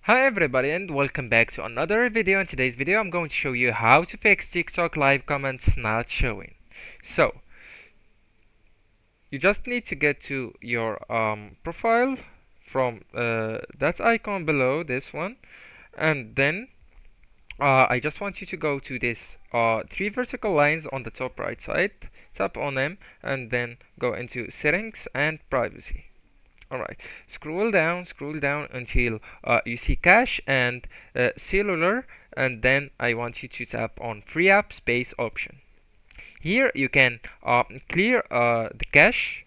Hi everybody and welcome back to another video. In today's video I'm going to show you how to fix TikTok live comments not showing. So you just need to get to your profile from that icon below this one, and then I just want you to go to this three vertical lines on the top right side, tap on them, and then go into settings and privacy. Alright, scroll down until you see cache and cellular, and then I want you to tap on free app space option. Here you can clear the cache,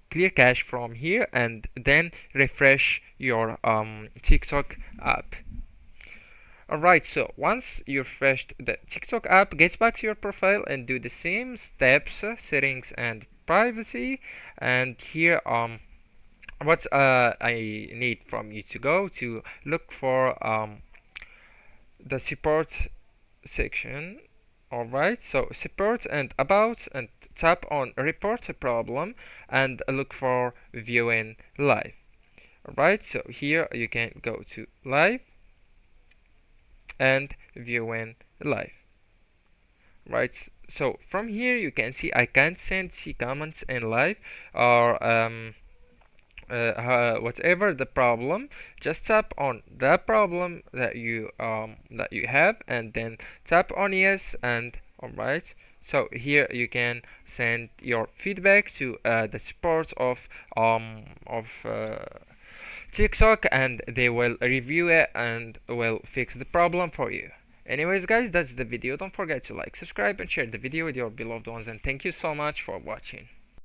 clear cache from here, and then refresh your TikTok app. Alright, so once you refreshed the TikTok app, get back to your profile and do the same steps, settings and privacy, and here what I need from you to go to look for the support section. Alright, so support and about, and tap on report a problem and look for viewing live. Alright, so here you can go to live and viewing live. Right, so from here you can see I can't see comments in live, or whatever the problem, just tap on the problem that you have, and then tap on yes, and alright. So here you can send your feedback to the support of TikTok, and they will review it and will fix the problem for you. Anyways guys, that's the video. Don't forget to like, subscribe and share the video with your beloved ones, and thank you so much for watching.